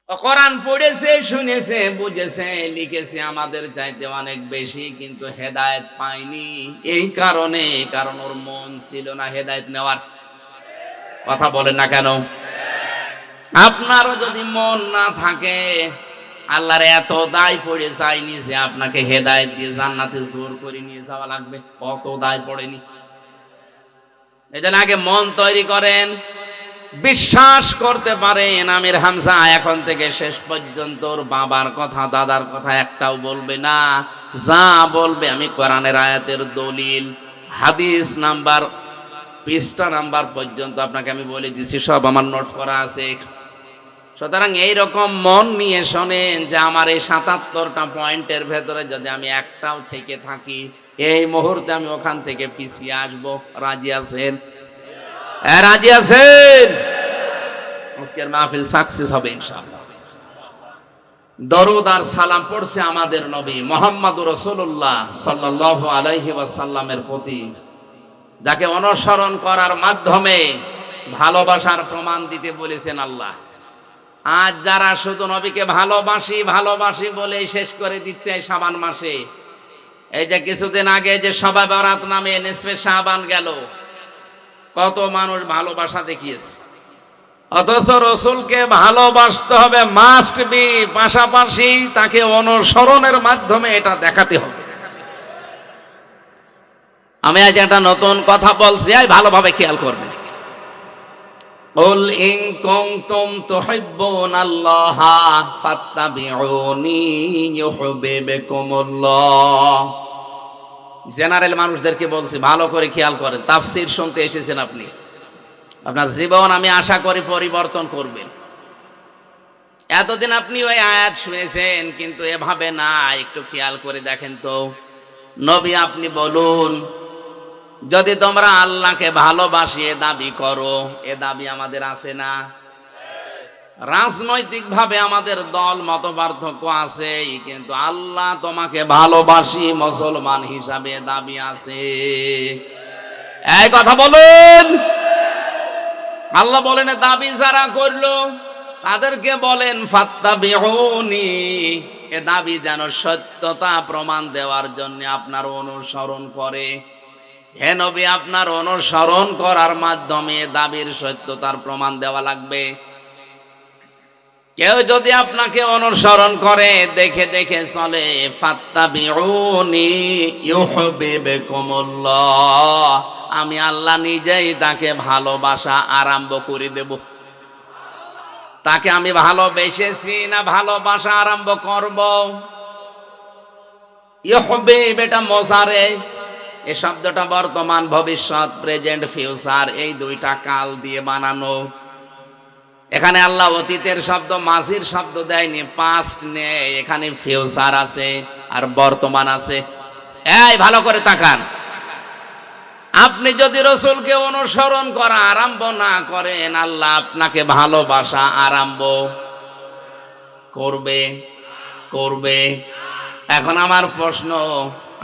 কোরআন পড়েছে, শুনেছে, বুঝেছে, লিখেছে আমাদের চাইতে অনেক বেশি, কিন্তু হেদায়েত পায়নি। এই কারণে, কারণ ওর মন ছিল না হেদায়েত নেওয়ার। কথা বলেন না কেন? আপনারও যদি মন না থাকে, আল্লাহর এত দায় পড়ে যায়নি যে আপনাকে হেদায়েত দিয়ে জান্নাতে জোর করে নিয়ে যাওয়া লাগবে। কত দায় পড়েনি। এজন্য আগে মন তৈরি করেন। বিশ্বাস করতে পারেন আমির হামজা এখন থেকে শেষ পর্যন্ত ওর বাবার কথা, দাদার কথা একটাও বলবে না। যা বলবে আমি কোরআনের আয়াতের দলিল, হাদিস নাম্বার, পৃষ্ঠা নাম্বার পর্যন্ত আপনাকে আমি বলে দিচ্ছি, সব আমার নোট করা আছে। সুতরাং এইরকম মন নিয়ে শোনেন যে আমার এই ৭৭টা পয়েন্টের ভেতরে যদি আমি একটাও থেকে থাকি, এই মুহূর্তে আমি ওখান থেকে পিছিয়ে আসবো। রাজি আছেন? রাজি আছেন? আজকের মাহফিল সাকসেস হবে ইনশাআল্লাহ। দরুদ আর সালাম পড়ছে আমাদের নবী মুহাম্মদুর রাসূলুল্লাহ সাল্লাল্লাহু আলাইহি ওয়াসাল্লামের প্রতি, যাকে অনুসরণ করার মাধ্যমে ভালোবাসার প্রমাণ দিতে বলেছেন আল্লাহ। আজ যারা শুধু নবীকে ভালোবাসি ভালোবাসি বলে শেষ করে দিচ্ছে এই শাবান মাসে, এই যে কিছুদিন আগে যে শবে বরাত নামে নিসফে শাবান গেল, কত মানুষ ভালোবাসা দেখিয়েছে, অথচ রসুলকে ভালোবাসতে হবে মাস্ট বি, পাশাপাশি তাকে অনুসরণের মাধ্যমে এটা দেখাতে হবে। আমি আজ একটা নতুন কথা বলছি, ভালোভাবে খেয়াল করবেন। قل إن كنتم تحبون الله فاتبعوني يحببكم الله। জেনারেল মানুষদেরকে বলছি, ভালো করে খেয়াল করেন। তাফসীর শুনতে এসেছেন আপনি, আপনার জীবন আমি আশা করি পরিবর্তন করবেন। এতদিন আপনি ওই আয়াত শুনেছেন, কিন্তু এভাবে না। একটু খেয়াল করে দেখেন তো, নবী আপনি বলুন, যদি তোমরা আল্লাহকে ভালোবাসি এ দাবি করো, এ দাবি আমাদের আছে না? রাজনৈতিক ভাবে আমাদের দল মত পার্থক্য আছে, কিন্তু আল্লাহ তোমাকে ভালোবাসি মুসলমান হিসাবে দাবি আছে। এই কথা বলুন। আল্লাহ বলেন দাবি যারা করলো তাদেরকে বলেন ফাত্তাবিউনি, এ দাবি যেন সত্যতা প্রমাণ দেওয়ার জন্য আপনার অনুসরণ করে। হে নবী, আপনার অনুসরণ করার মাধ্যমে দাবির সত্যতার প্রমাণ দেওয়া লাগবে। কেউ যদি আপনাকে অনুসরণ করে, দেখে দেখে চলে, ফাত্তাবিউনি ইউহিব্বুকুমুল্লাহ, আমি আল্লাহ নিজেই তাকে ভালোবাসা আরম্ভ করে দেব। তাকে আমি ভালোবেসেছি না ভালোবাসা আরম্ভ করব? ইউহিব্বু এটা মোজারে, এই শব্দটা বর্তমান, ভবিষ্যৎ, প্রেজেন্ট, ফিউচার, এই দুইটা কাল দিয়ে বানানো। এখানে আল্লাহ অতীতের শব্দ, মাজির শব্দ দেয়নি, পাস্ট নেই, এখানে ফিউচার আছে আর বর্তমান আছে। এই ভালো করে তাকান। আপনি যদি রসুলকে অনুসরণ করা আরম্ভ না করেন, আল্লাহ আপনাকে ভালোবাসা আরম্ভ করবে। এখন আমার প্রশ্ন,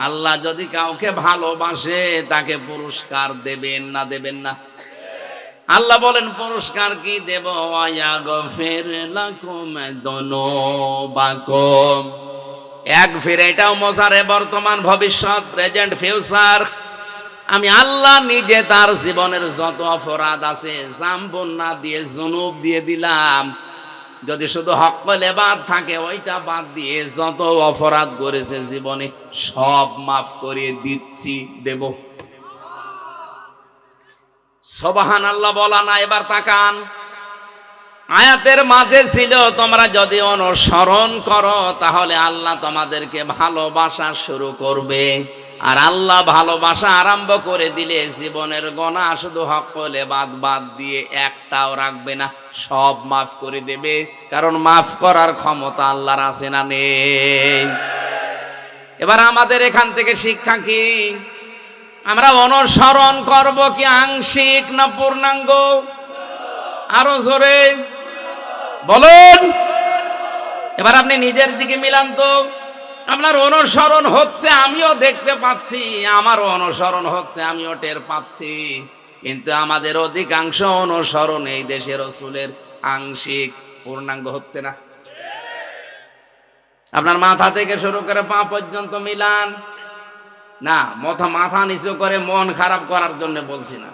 আল্লাহ যদি কাউকে ভালোবাসে তাকে পুরস্কার দেবেন না দেবেন না? আল্লাহ বলেন পুরস্কার কি দেব? ওয়াগফির লাকুম যুনুবাকুম। ইয়াগফির এটাও মোজারে, বর্তমান, ভবিষ্যৎ, প্রেজেন্ট, ফিউচার। আমি আল্লাহ নিজে তার জীবনের যত অপরাধ আছে জামবুন না দিয়ে জুনুব দিয়ে দিলাম। যদি শুধু হক্কুল ইবাদ থাকে, ওইটা বাদ দিয়ে যত অপরাধ করেছে জীবনে সব মাফ করে দিচ্ছি, দেব। সুবহানাল্লাহ বলা না? এবার তাকান, আয়াতের মাঝে ছিল তোমরা যদি অনুসরণ করো তাহলে আল্লাহ তোমাদেরকে ভালোবাসা শুরু করবে। আর আল্লাহ ভালোবাসা আরম্ভ করে দিলে জীবনের গুনাহ শুধু হক্কুল ইবাদ বাদ দিয়ে একটাও রাখবে না, সব মাফ করে দেবে। কারণ মাফ করার ক্ষমতা আল্লাহর আছে না নেই? এবার আমাদের এখান থেকে শিক্ষা কি? আমরা অনুসরণ করব কি আংশিক না পূর্ণাঙ্গ? আরো জোরে বলুন। এবার আপনি নিজের দিকে মিলান তো। আপনার অনুসরণ হচ্ছে, আমিও দেখতে পাচ্ছি, আমারও অনুসরণ হচ্ছে, আমিও টের পাচ্ছি, কিন্তু আমাদের অধিকাংশ অনুসরণ এই দেশের রাসূলের আংশিক, পূর্ণাঙ্গ হচ্ছে না। আপনার মাথা থেকে শুরু করে পা পর্যন্ত মিলান। না, মাথা নিচু করে মন খারাপ করার জন্য বলছি না,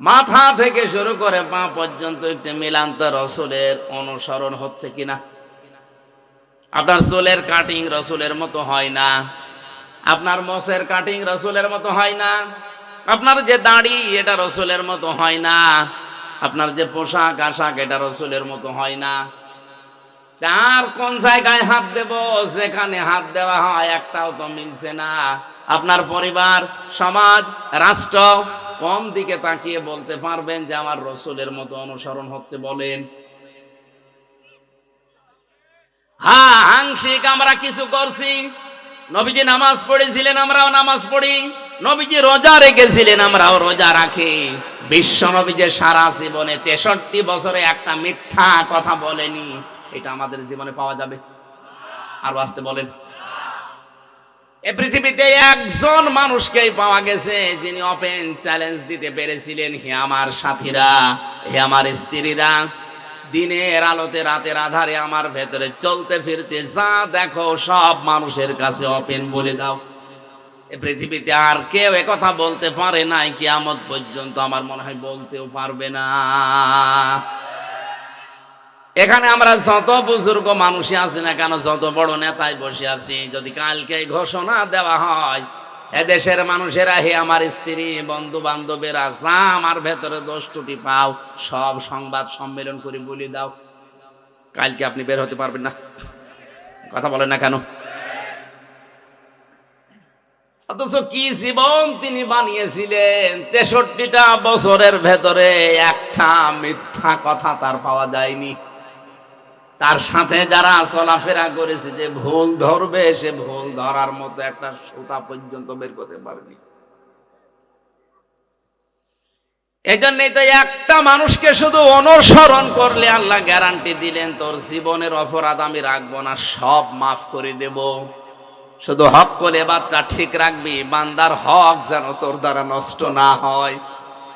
মাথা থেকে শুরু করে পা পর্যন্ত একটু মিলান তো রসুলের অনুসরণ হচ্ছে কিনা। আপনার চুলের কাটিং রসুলের মতো হয় না, আপনার মোছের কাটিং রসুলের মতো হয় না, আপনার যে দাড়ি এটা রসুলের মতো হয় না, আপনার যে পোশাক আশাক এটা রসুলের মতো হয় না। আর কোন জায়গায় হাত দেব, যেখানে হাত দেওয়া হয় একটাও তো মিলছে না। আপনার পরিবার, সমাজ, রাষ্ট্র কোন দিকে তাকিয়ে বলতে পারবেন যে আমার রসুলের মতো অনুসরণ হচ্ছে? বলেন। হ্যাঁ, আংশিক আমরা কিছু করছি। নবীজি নামাজ পড়েছিলেন, আমরাও নামাজ পড়ি। নবীজি রোজা রেখেছিলেন, আমরাও রোজা রাখি। বিশ্ব নবী যে সারা জীবনে 63 বছরে একটা মিথ্যা কথা বলেনি, এটা আমাদের জীবনে পাওয়া যাবে? আর আসতে বলেন। এই পৃথিবীতে একজন মানুষকেই পাওয়া গেছে যিনি ওপেন চ্যালেঞ্জ দিতে পেরেছিলেন, হে আমার সাথীরা, হে আমার স্ত্রীরা, দিনের আলোতে রাতের আধারে আমার ভেতরে চলতে ফিরতে যা দেখো সব মানুষের কাছে ওপেন বলে দাও। এই পৃথিবীতে আর কেউ একথা বলতে পারে নাই, কিয়ামত পর্যন্ত আমার মনে হয় বলতেও পারবে না। এখানে আমরা যত বুজুর্গ মানুষই আছি না কেন, যত বড় নেতায় বসে আছি, যদি কালকে ঘোষণা দেওয়া হয় এদেশের মানুষেরা, হে আমার স্ত্রী, বন্ধু বান্ধবেরা, যা আমার ভেতরে দোষ ত্রুটি পাও সব সংবাদ সম্মেলন করে বলে দাও, কালকে আপনি বের হতে পারবেন না। কথা বলেন না কেন? অথচ কি জীবন তিনি বানিয়েছিলেন! 63টা বছরের ভেতরে একটা মিথ্যা কথা তার পাওয়া যায়নি। তার সাথে যারা চলাফেরা করেছে, যে ভুল ধরবে সে ভুল ধরার মতো একটা সুতা পর্যন্ত বের করতে পারেনি। এই জন্যই তো একটা মানুষকে শুধু অনুসরণ করলে আল্লাহ গ্যারান্টি দিলেন, তোর জীবনের অপরাধ আমি রাখবো না, সব মাফ করে দেব। শুধু হক করে বাদটা ঠিক রাখবি, বান্দার হক যেন তোর দ্বারা নষ্ট না হয়।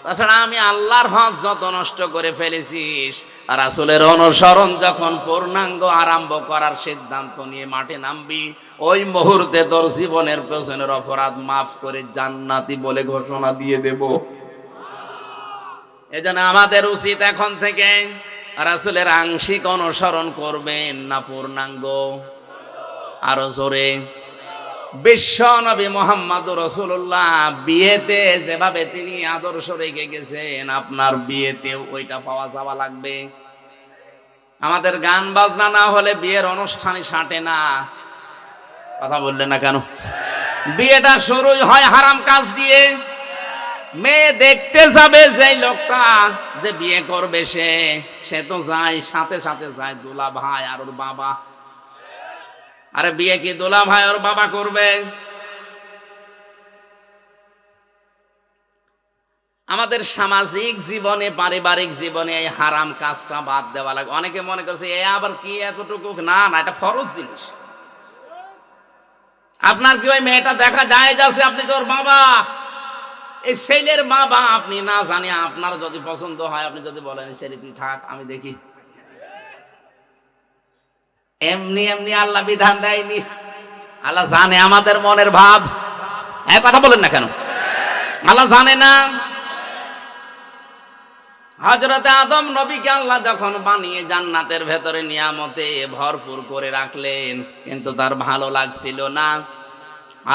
তাছাড়া আমি আল্লাহর হক যত নষ্ট করে ফেলেছিস, রাসূলের অনুসরণ যখন পূর্ণাঙ্গ আরম্ভ করার সিদ্ধান্ত নিয়ে মাঠে নামবি, ওই মুহূর্তে তোর জীবনের পেছনের অপরাধ মাফ করে জান্নাতি বলে ঘোষণা দিয়ে দেব। এজন্য আমাদের উচিত এখন থেকে রাসূলের আংশিক অনুসরণ করবেন না পূর্ণাঙ্গ? আরো জোরে। বিশ্ব নবী মুহাম্মদুর রাসূলুল্লাহ বিয়েতে যেভাবে তিনি আদর্শ রেখে গেছেন, আপনার বিয়েতেও ওইটা পাওয়া যাওয়া লাগবে। আমাদের গান বাজনা না হলে বিয়ের অনুষ্ঠানই সাঁটে না। কথা বললেন না কেন? বিয়েটা শুরুই হয় হারাম কাজ দিয়ে। মেয়ে দেখতে যাবে যেই লোকটা যে বিয়ে করবে, সে তো যায়, সাথে সাথে যায় দুলা ভাই আর ওর বাবা। আরে বিয়ে কি দুলা ভাই ওর বাবা করবে? আমাদের সামাজিক জীবনে, পারিবারিক জীবনে এই হারাম কাজটা বাদ দেওয়া লাগে। অনেকে মনে করছে এ আবার কি এতটুকু, না না, এটা ফরজ জিনিস। আপনার কি ওই মেয়েটা দেখা যায় যাচ্ছে, আপনি তো ওর বাবা, এই ছেলের বাবা, আপনি না জানি আপনার যদি পছন্দ হয়, আপনি যদি বলেন ছেলে তুই থাক আমি দেখি, এমনি এমনি আল্লাহ বিধান দেয়নি। আল্লাহ জানে আমাদের মনের ভাব। এক কথা বলেন না কেন? আল্লাহ জানে না? হযরত আদম নবীকে আল্লাহ যখন বানিয়ে জান্নাতের ভেতরে নিয়ামতে ভরপুর করে রাখলেন, কিন্তু তার ভালো লাগছিল না।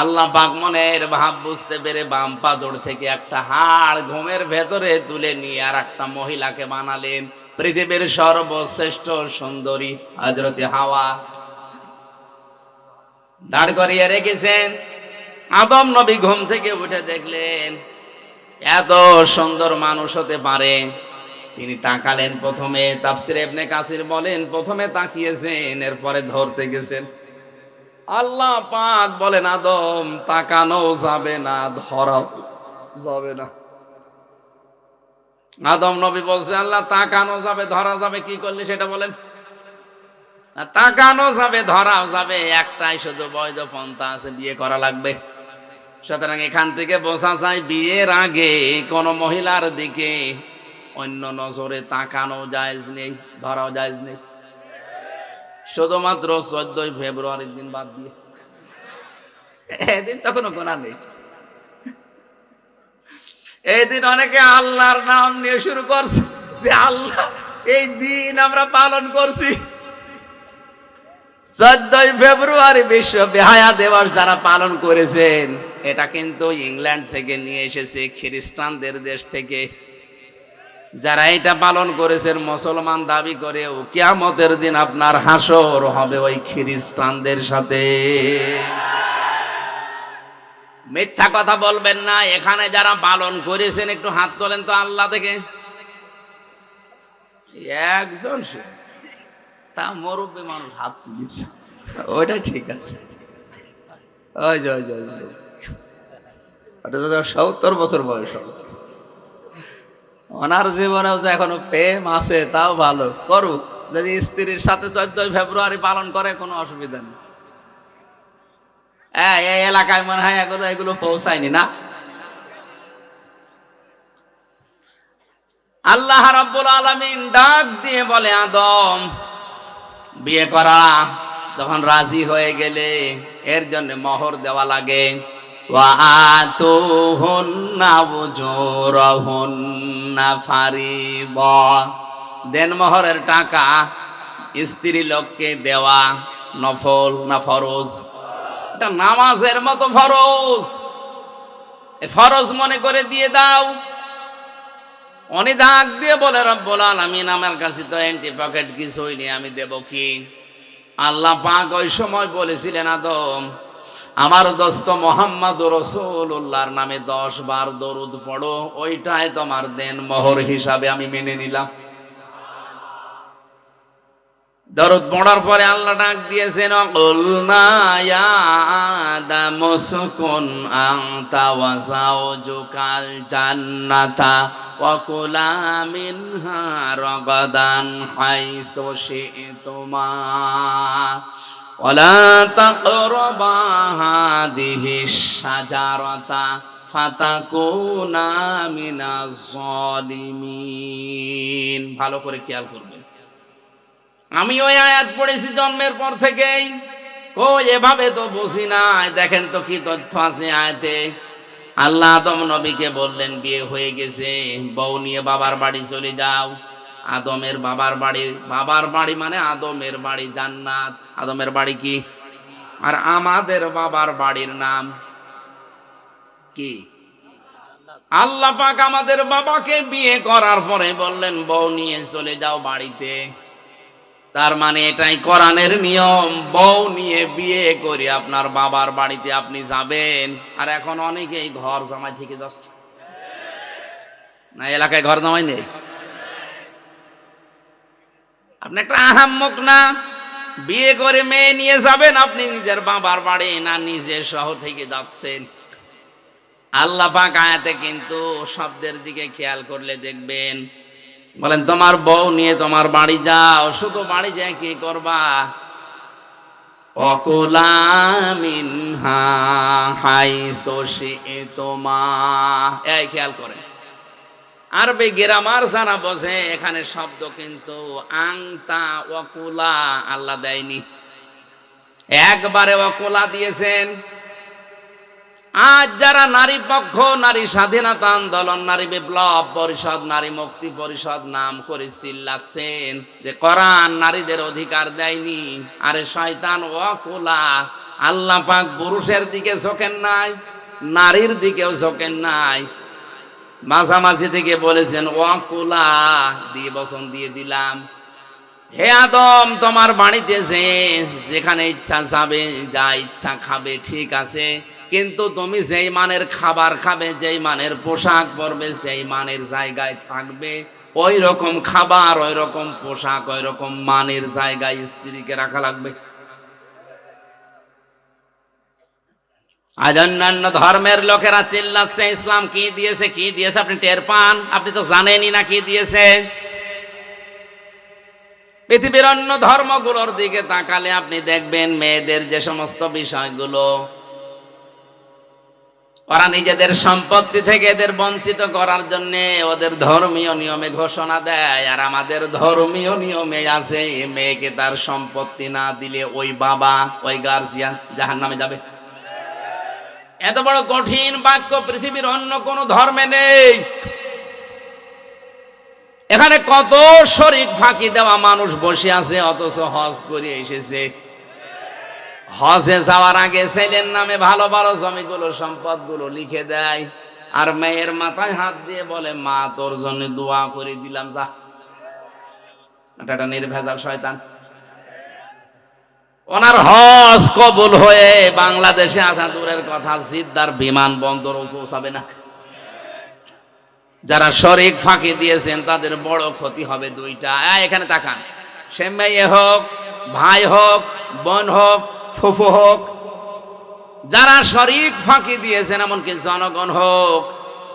আল্লাহ পাক মনের ভাব বুঝতে পেরে বাম পাজর থেকে একটা হাড় ঘুমের ভেতরে তুলে নিয়ে আর একটা মহিলাকে বানালেন, পৃথিবীর সর্বশ্রেষ্ঠ সুন্দরী হযরত হাওয়া দাঁড় করিয়ে রেখেছেন। আদম নবী ঘুম থেকে উঠে দেখলেন এত সুন্দর মানুষ হতে পারে। তিনি তাকালেন, প্রথমে তাফসীরে ইবনে কাসির বলেন প্রথমে তাকিয়েছেন, এরপরে ধরতে গেছেন। আল্লাহ পাক বলেন আদম তাকানো যাবে না, ধরা যাবে না। আদম নবী বলছে আল্লাহ তাকানো যাবে, ধরা যাবে, কি করলে সেটা বলেন? তাকানো যাবে, ধরাও যাবে, একটাই শুধু বৈধ পন্থা আছে, বিয়ে করা লাগবে। সুতরাং এখান থেকে বোঝা যায় বিয়ের আগে কোন মহিলার দিকে অন্য নজরে তাকানো জায়েজ নেই, ধরাও জায়েজ নেই। শুধুমাত্র 14ই ফেব্রুয়ারির দিন বাদ দিয়ে। এদিন তো কোনো গোনা নেই। এই দিন অনেকে আল্লাহর নাম নিয়ে শুরু করছে যে আল্লাহ এই দিন আমরা পালন করছি। 14ই ফেব্রুয়ারি বিশ্ব বেহায়া দিবস যারা পালন করেছেন, এটা কিন্তু ইংল্যান্ড থেকে নিয়ে এসেছে, খ্রিস্টানদের দেশ থেকে। যারা এটা পালন করেছেন মুসলমান দাবি করেও কিয়ামতের দিন আপনার হাসর হবে ওই খ্রিস্টানদের সাথে। মিথ্যা কথা বলবেন না। এখানে যারা পালন করেছেন একটু হাত তোলেন তো আল্লাহ থেকে। একজন তা মুরব্বী মানুষ হাত তুলেছে, ওইটা ঠিক আছে। ওই জয় জয় জয়, ওটা তো 70 বছর বয়স হবে। ওনার জীবনেও যে এখনো প্রেম আছে তাও ভালো, করুক। যদি স্ত্রীর সাথে 14ই ফেব্রুয়ারি পালন করে কোনো অসুবিধা নেই। এই এলাকায় মনে হয় এগুলো পৌঁছায়নি না। আল্লাহ রাব্বুল আলামিন ডাক দিয়ে বলে, আদম বিয়ে করা যখন রাজি হয়ে গেলে এর জন্য মোহর দেওয়া লাগে। ওয়া আতুহুন্না উজুরাহুন্না ফারিবা, দেন মোহরের টাকা স্ত্রী লোককে দেওয়া নফল না ফরজ? এটা নামাজের মতো ফরজ, ফরজ মনে করে দিয়ে দাও। উনি ডাক দিয়ে বলে, রব্বুল আলামিন আমার কাছে তো এন্টি পকেট কিছুই নেই, আমি দেব কি? আল্লাহ পাক ওই সময় বলেছিলেন, আদম আমার দোস্ত মুহাম্মদুর রাসূলুল্লাহর নামে 10 বার দরুদ পড়ো, ওইটাই তোমার দেন মোহর হিসাবে আমি মেনে নিলাম। দরুদ পড়ার পরে আল্লাহ ডাক দিয়েছেন, কুলনা ইয়া আদাম উসকুন আনতা ওয়া যাওজুকাল জান্নাতা ওয়া কুলা মিনহা রাগাদান হাইসু শি'তুমা ওয়া লা তাকরাবা হাদিহিশ শাজারাতা ফাতাকুনা মিনাজ জালিমিন। ভালো করে খেয়াল করবেন। আমি ওই আয়াত পড়েছি জন্মের পর থেকেই, এভাবে তো বুঝি না। দেখেন তো কি তথ্য আছে আয়াতে। আল্লাহ আদম নবীকে বললেন, বিয়ে হয়ে গেছে, বউ নিয়ে বাবার বাড়ি চলে যাও। আদমের বাবার বাড়ি মানে আদমের বাড়ি জান্নাত। আদমের বাড়ি কি? আর আমাদের বাবার বাড়ির নাম কি? আল্লাহ পাক আমাদের বাবাকে বিয়ে করার পরে বললেন, বউ নিয়ে চলে যাও বাড়িতে। তার মানে এটাই কোরআনের নিয়ম, বউ নিয়ে বিয়ে করে আপনার বাবার বাড়িতে আপনি যাবেন। আর এখন অনেকেই ঘর জামাই থেকে যাচ্ছে না, এলাকায় ঘর জামাই নেই। আপনি একটা আহাম্মক না? বিয়ে করে মেয়ে নিয়ে যাবেন আপনি নিজের বাবার বাড়ি, না নিজের শহর থেকে যাচ্ছেন? আল্লাহ পাক আয়াতে কিন্তু শব্দের দিকে খেয়াল করলে দেখবেন বলেন, তোমার বউ নিয়ে তোমার বাড়ি যাও। শুধু বাড়ি যায় কি করবা? অকুলা মিনহা হাইসু শি'তুমা। এই খেয়াল করেন, আরবি গ্রামার যারা বোঝে এখানে শব্দ কিন্তু আংতা ওয়াকুলা আল্লাহ দেয়নি, একবারে ওয়াকুলা দিয়েছেন। আজ যারা নারী পক্ষ, নারী স্বাধীনতা আন্দোলন, নারী বিপ্লব পরিষদ, নারী মুক্তি পরিষদ নাম করে চিল্লাচ্ছেন যে কোরআন নারীদের অধিকার দেয়নি, আরে শয়তান ওয়াকুলা। আল্লাহ পাক পুরুষের দিকে ঝোঁকেন নাই, নারীর দিকেও ঝোঁকেন নাই, মাঝামাঝি থেকে বলেছেন ওয়াকুলা, দিয়ে বচন দিয়ে দিলাম। হে আদম, তোমার বাড়িতে যেখানে ইচ্ছা যাবে, যা ইচ্ছা খাবে, ঠিক আছে, কিন্তু তুমি যেই মানের খাবার খাবে, যেই মানের পোশাক পরবে, সেই মানের জায়গায় থাকবে। ওই রকম খাবার, ওই রকম পোশাক, ওই রকম মানের জায়গায় স্ত্রীকে রাখা লাগবে। আজ অন্যান্য ধর্মের লোকেরা চিল্লাচ্ছে ইসলাম কি দিয়েছে, কি দিয়েছে আপনি টের পান? আপনি তো জানেনই না কি দিয়েছে। পৃথিবীর অন্য ধর্মগুলোর দিকে তাকালে আপনি দেখবেন মেয়েদের যে সমস্ত বিষয়গুলো ওরা নিজেদের সম্পত্তি থেকে এদের বঞ্চিত করার জন্য ওদের ধর্মীয় নিয়মে ঘোষণা দেয়, আর আমাদের ধর্মীয় নিয়মে আছে মেয়েকে তার সম্পত্তি না দিলে ওই বাবা ওই গার্জিয়ান জাহান্নামে যাবে। এত বড় কঠিন বাক্য পৃথিবীর অন্য কোন ধর্মে নেই। এখানে কত শরীক ফাঁকি দেওয়া মানুষ বসে আছে, অথচ হজ করে এসেছে। হজে যাওয়ার আগে ছেলের নামে ভালো ভালো জমিগুলো সম্পদগুলো লিখে দেয়, আর মেয়ের মাথায় হাত দিয়ে বলে মা তোর জন্য দোয়া করে দিলাম, যা। এটা নির্ভেজাল শয়তান। ওনার হজ কবুল হয়ে বাংলাদেশে আসা দূরের কথা, জিদ্দার বিমানবন্দরও পৌঁছাবে না। যারা শরীক ফাঁকি দিয়েছেন তাদের বড় ক্ষতি হবে দুইটা। এখানে তাকান, সে মেয়ে হোক, ভাই হোক, বোন হোক, ফুফু হোক, যারা শরীক ফাঁকি দিয়েছেন, এমনকি জনগণ হোক,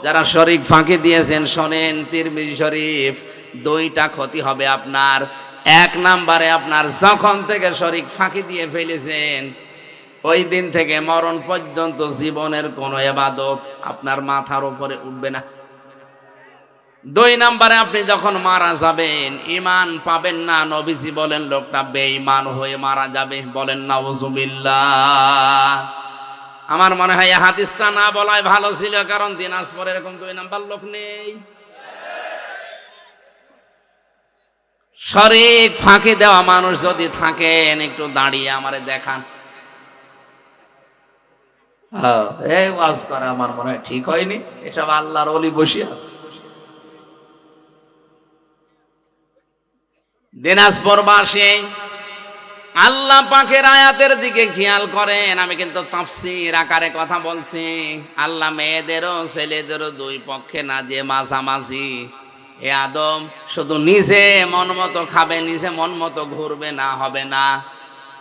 যারা শরীক ফাঁকি দিয়েছেন, শোনেন তিরমিজি শরীফ, দুইটা ক্ষতি হবে আপনার। এক নাম্বারে, আপনার যখন থেকে শরীক ফাঁকি দিয়ে ফেলেছেন ওই দিন থেকে মরণ পর্যন্ত জীবনের কোনো ইবাদত আপনার মাথার উপরে উঠবে না। দুই নাম্বারে, আপনি যখন মারা যাবেন ঈমান পাবেন না। নবীজি বলেন লোকটা বেঈমান হয়ে মারা যাবে। বলেন নাউজুবিল্লাহ। আমার মনে হয় এই হাদিসটা না বলাই ভালো ছিল, কারণ দিনাজপুরে এরকম দুই নাম্বার লোক নেই। শরীক ফাঁকি দেওয়া মানুষ যদি থাকেন, একটু দাঁড়িয়ে আমারে দেখান। এই ওয়াজ করা আমার মনে হয় ঠিক হয়নি, এসব আল্লাহর ওলি বসে আছে। দিনাজপুরবাসী আল্লাহ পাকের আয়াতের দিকে খেয়াল করেন। আমি কিন্তু তাফসীর আকারে কথা বলছি। আল্লাহ মেয়েদেরও ছেলেদেরও দুই পক্ষে না, যে মাঝামাঝি। হে আদম, শুধু নিজে মন মতো খাবে, নিজে মন মতো ঘুরবে না, হবে না।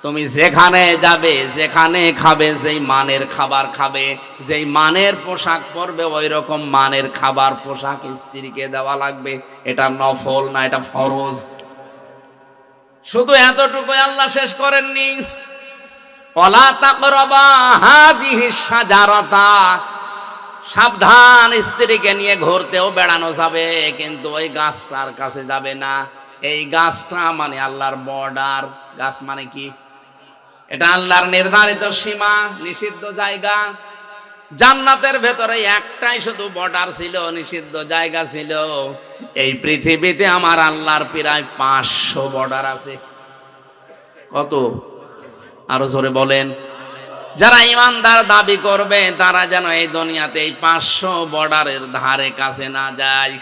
তুমি যেখানে যাবে, যেখানে খাবে, যেই মানের খাবার খাবে, যেই মানের পোশাক পরবে, ওই রকম মানের খাবার পোশাক স্ত্রীকে দেওয়া লাগবে। এটা নফল না, এটা ফরজ। শুধু এতটুকুই আল্লাহ শেষ করেননি, ওয়ালা তাকরাবা হাযিহিস শাজারাতা, সাবধান, স্ত্রীকে নিয়ে ঘুরতেও বেড়ানো যাবে, কিন্তু ওই গাছটার কাছে যাবে না। এই গাছটা মানে আল্লাহর বর্ডার। গাছ মানে কি? এটা আল্লাহর নির্ধারিত সীমা, নিষিদ্ধ জায়গা। জান্নাতের ভেতরে একটাই শুধু বর্ডার ছিল, নিষিদ্ধ জায়গা ছিল। এই পৃথিবীতে আমার আল্লাহর প্রায় 500 বর্ডার আছে। কত? আরো জোরে বলেন। যারা ইমানদার দাবি করবে তারা যেন এই দুনিয়াতে এই 500 বর্ডারের ধারে কাছে না যায়।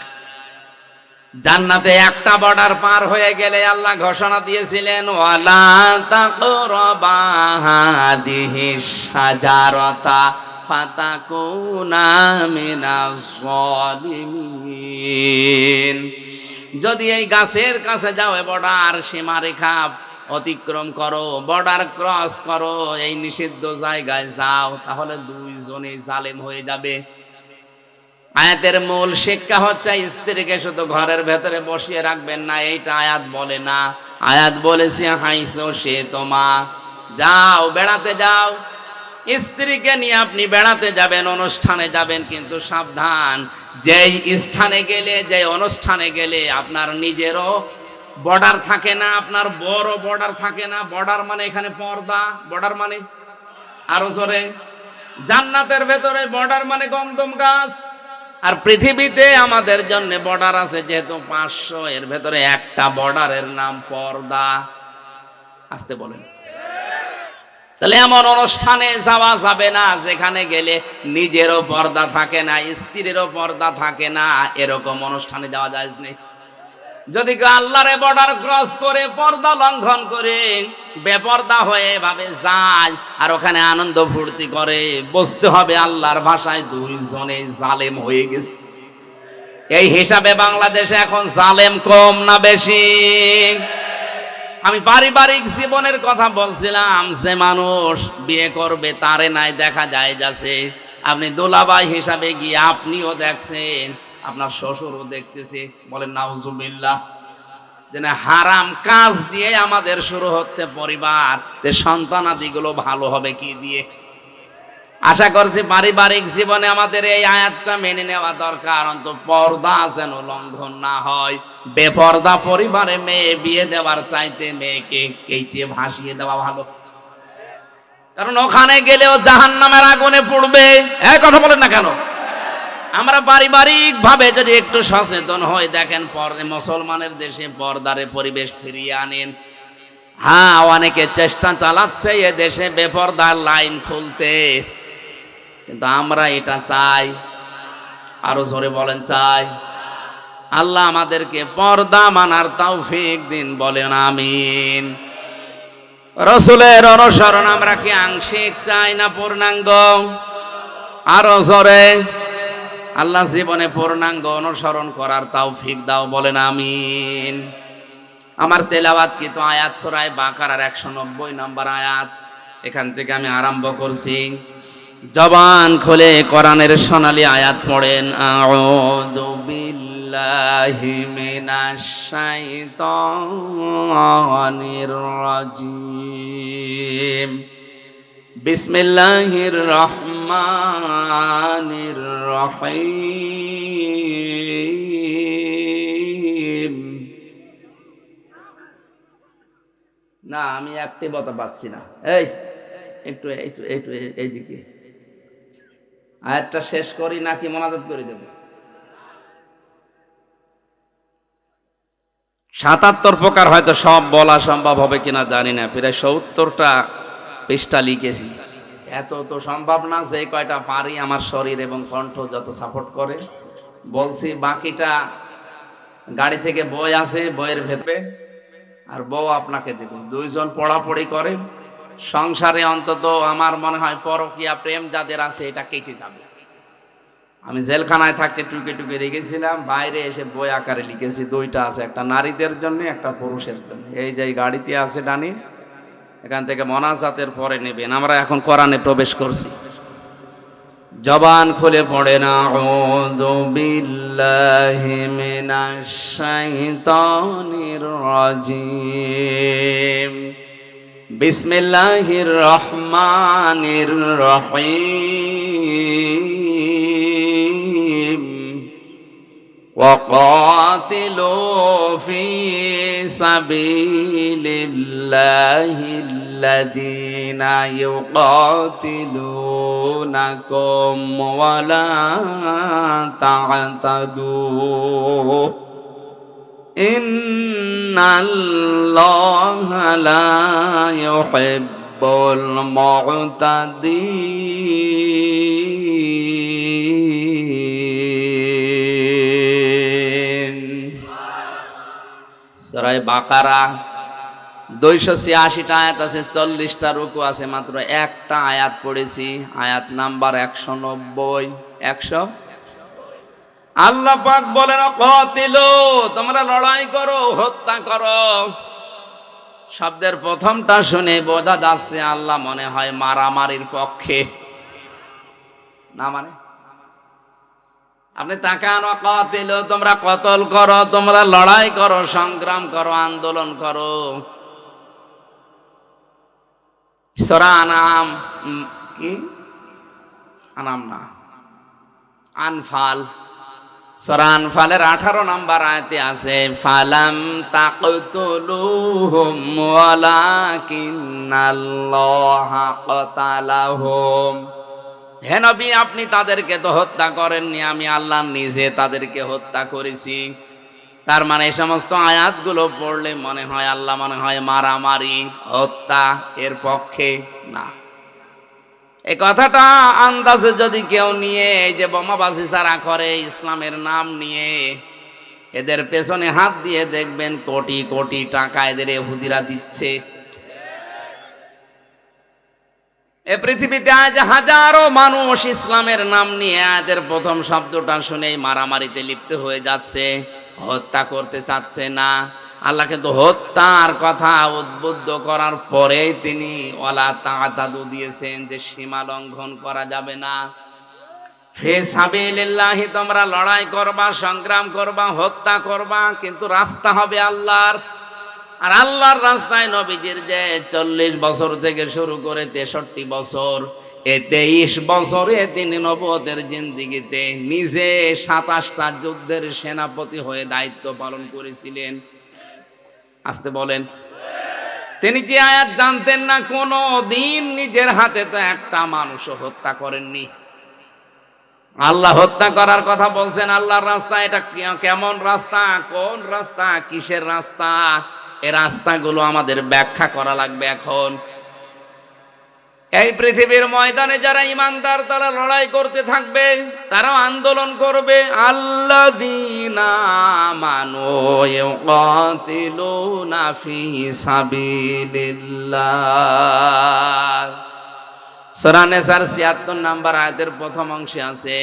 জান্নাতে একটা বর্ডার পার হয়ে গেলে আল্লাহ ঘোষণা দিয়েছিলেন, ওয়ালা তাকরাবা হাযিহিস শাজারাতা ফাতাকুনা মিনাজ যালিমিন। যদি এই গাছের কাছে যাও, বর্ডার সীমারেখা অতিক্রম করো, বর্ডার ক্রস করো, এই নিষিদ্ধ জায়গায় যাও, তাহলে দুইজনেই জালেম হয়ে যাবে। আয়াতের মূল শিক্ষা হচ্ছে স্ত্রীকে শুধু ঘরের ভেতরে বসিয়ে রাখবেন না, এইটা আয়াত বলে না। আয়াত বলেছে হাইসো সে তোমা, যাও, বেড়াতে যাও। স্ত্রীকে নিয়ে আপনি বেড়াতে যাবেন, অনুষ্ঠানে যাবেন, কিন্তু সাবধান, যেই স্থানে গেলে, যে অনুষ্ঠানে গেলে আপনার নিজেরও বর্ডার থাকে না, আপনার বড় বর্ডার থাকে না। বর্ডার মানে এখানে পর্দা, বর্ডার মানে আরো জোরে, জান্নাতের ভেতরে বর্ডার মানে গমদম গাছ। আর পৃথিবীতে আমাদের জন্য বর্ডার আছে যেহেতু 500, এর ভেতরে একটা বর্ডারের নাম পর্দা। আসতে বলেন। তাহলে এমন অনুষ্ঠানে যাওয়া যাবে না যেখানে গেলে নিজেরও পর্দা থাকে না, স্ত্রীরও পর্দা থাকে না। এরকম অনুষ্ঠানে যাওয়া জায়েজ নেই। যদি কেউ আল্লাহর বর্ডার ক্রস করে, পর্দা লঙ্ঘন করে, বেপর্দা হয়ে এভাবে যায় আর ওখানে আনন্দ ফুর্তি করে, বুঝতে হবে আল্লাহর ভাষায় দুইজনে জালেম হয়ে গেছে। এই হিসাবে বাংলাদেশে এখন জালেম কম না বেশি? আমি পারিবারিক জীবনের কথা বলছিলাম, যে মানুষ বিয়ে করবে তারে নাই দেখা যায় যাচ্ছে। আপনি দোলাবাই হিসাবে গিয়ে আপনিও দেখছেন, আপনার শ্বশুরও দেখতেছে। বলেন নাউজুবিল্লাহ। যেন হারাম কাজ দিয়ে আমাদের শুরু হচ্ছে পরিবার, সন্তানাদিগুলো ভালো হবে কি দিয়ে? আশা করছি পারিবারিক জীবনে আমাদের এই আয়াতটা মেনে নেওয়া দরকার, অন্তত পর্দা যেন লঙ্ঘন না হয়। বেপর্দা পরিবারে মেয়ে বিয়ে দেওয়ার চাইতে মেয়েকে কেটে ভাসিয়ে দেওয়া ভালো, কারণ ওখানে গেলেও জাহান্নামের আগুনে পড়বে। এই কথা বলেন না কেন? আমরা পারিবারিক ভাবে যদি একটু সচেতন হই, দেখেন মুসলমানের দেশে পর্দারে পরিবেশ ফিরিয়ে আনেন। হ্যাঁ, অনেকে চেষ্টা চালাচ্ছে এ দেশে বেপর্দার লাইন খুলতে, কিন্তু আমরা এটা চাই? আরো জোরে বলেন চাই? আল্লাহ আমাদেরকে পর্দা মানার তৌফিক দিন, বলেন আমিন। রাসূলের অনুসরণ আমরা কি আংশিক চাই না পূর্ণাঙ্গ? আরো জোরে। আল্লাহ জীবনে পূর্ণাঙ্গ অনুসরণ করার তৌফিক দাও, বলেন আমিন। আমার তেলাওয়াত কি তো আয়াত সূরা বাকারার 190 নম্বর আয়াত, এখান থেকে আমি আরম্ভ করছি। জবান খুলে কোরআনের সোনালী আয়াত পড়েন। আউযু বিল্লাহি মিনাশ শাইতানির রাজিম। বিসমিল্লাহির রহমানির রহিম। না, আমি অ্যাক্টিভতা পাচ্ছি না। এই একটু একটু একটু এইদিকে আয়াতটা শেষ করি নাকি মোনাজাত করে দেব? ৭৭ প্রকার হয়তো সব বলা সম্ভব হবে কিনা জানি না, প্রায় ৭০টা পৃষ্ঠা লিখেছি। এত তো সম্ভব না, যে কয়টা পারি আমার শরীর এবং কণ্ঠ যত সাপোর্ট করে বলছি। বাকিটা গাড়ি থেকে বই আছে, বইয়ের ভেতরে আর বউ আপনাকে দেবে, দুইজন পড়াপড়ি করে সংসারে অন্তত আমার মনে হয় পরকীয়া প্রেম যাদের আছে এটা কেটে যাবে। আমি জেলখানায় থাকতে টুকে টুকে রেখেছিলাম, বাইরে এসে বই আকারে লিখেছি। দুইটা আছে, একটা নারীদের জন্য, একটা পুরুষের জন্য। এই যে গাড়িতে আছে ডানি, এখান থেকে মোনাজাতের পরে নেবেন। আমরা এখন কোরআনে প্রবেশ করছি। জবান খুলে পড়েন আউযু বিল্লাহি মিনাশ শাইতানির রাজিম। বিসমিল্লাহির রহমানির রহিম। وقاتلوا في سبيل الله الذين يقاتلونكم ولا تعتدوا إن الله لا يحب المعتدين। সূরা বাকারা 286টা আয়াত আছে, 40টা রুকু আছে, মাত্র একটা আয়াত পড়েছি, আয়াত নাম্বার 190। 100 আল্লাহ পাক বলেন কাতিলু, তোমরা লড়াই করো, হত্যা করো। শব্দের প্রথমটা শুনে বোঝা যাচ্ছে আল্লাহ মনে হয় মারামারির পক্ষে না। মানে আপনি তাকান, কাতিলু তোমরা কতল করো, তোমরা লড়াই করো, সংগ্রাম করো, আন্দোলন করো। সূরা আনাম কি আনাম না আনফাল, সূরা আনফালের 18 নম্বর আয়াতে আছে ফালাম তাকতুলুহুম ওয়ালাকিন্নাল্লাহা কাতালাহুম। হে নবী, আপনি তাদেরকে তো হত্যা করেননি, আমি আল্লাহ নিজে তাদেরকে হত্যা করেছি। তার মানে এই সমস্ত আয়াতগুলো পড়লে মনে হয় আল্লাহ মনে হয় মারামারি, হত্যা এর পক্ষে না। এই কথাটা আন্দাজে যদি কেউ নিয়ে এই যে বোমাবাজি যারা করে ইসলামের নাম নিয়ে, এদের পেছনে হাত দিয়ে দেখবেন কোটি কোটি টাকা এদের ইহুদিরা দিচ্ছে। এ পৃথিবীতে আজ হাজারো মানুষ ইসলামের নাম নিয়ে আয়াতের প্রথম শব্দটা শুনেই মারামারিতে লিপ্ত হয়ে যাচ্ছে, হত্যা করতে চাচ্ছে না। আল্লাহ কিন্তু হত্যার কথা উদ্বুদ্ধ করার পরেই তিনি ওয়ালা তাআতাদু দিয়েছেন, যে সীমা লঙ্ঘন করা যাবে না। ফি সাবিলিল্লাহি, তোমরা লড়াই করবা, সংগ্রাম করবা, হত্যা করবা, কিন্তু রাস্তা হবে আল্লাহর। আর আল্লাহর রাস্তায় নবীজির যে 40 বছর থেকে শুরু করে 63 বছর এই 23 বছরে তিনি নবুয়তের জিন্দেগিতে নিজে 27টা যুদ্ধের সেনাপতি হয়ে দায়িত্ব পালন করেছিলেন। আসতে বলেন, তিনি কি আয়াত জানতেন না? কোনো দিন নিজের হাতে তো একটা মানুষও হত্যা করেননি। আল্লাহ হত্যা করার কথা বলছেন, আল্লাহর রাস্তা। এটা কেমন রাস্তা, কোন রাস্তা, কিসের রাস্তা? এই রাস্তাগুলো আমাদের ব্যাখ্যা করা লাগবে এখন। এই পৃথিবীর ময়দানে যারা ইমানদার তারা লড়াই করতে থাকবে, তারা আন্দোলন করবে। আল্লাযীনা আমানু ইউকাতিলুনা ফি সাবিলিল্লাহ। সূরা নিসার ৭৬ নম্বর আয়াতের প্রথম অংশে আছে,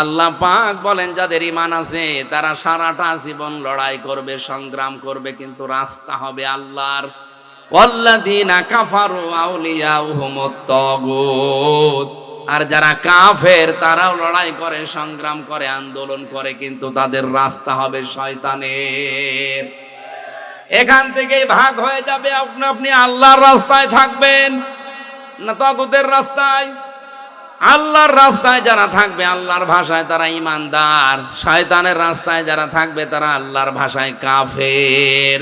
আল্লাহ পাক বলেন যাদের ঈমান আছে তারা সারাটা জীবন লড়াই করবে, সংগ্রাম করবে, কিন্তু রাস্তা হবে আল্লাহর। ওয়াল্লাযীনা কাফারু আউলিয়াউহুমুত তাগুত। আর যারা কাফের তারাও লড়াই করে, সংগ্রাম করে, আন্দোলন করে, কিন্তু তাদের রাস্তা হবে শয়তানের। এখান থেকেই ভাগ হয়ে যাবে, আপনি আল্লাহর রাস্তায় থাকবেন না তাগুতের রাস্তায়। আল্লাহর রাস্তায় যারা থাকবে, আল্লাহর ভাষায় তারা ঈমানদার। শয়তানের রাস্তায় যারা থাকবে তারা আল্লাহর ভাষায় কাফের।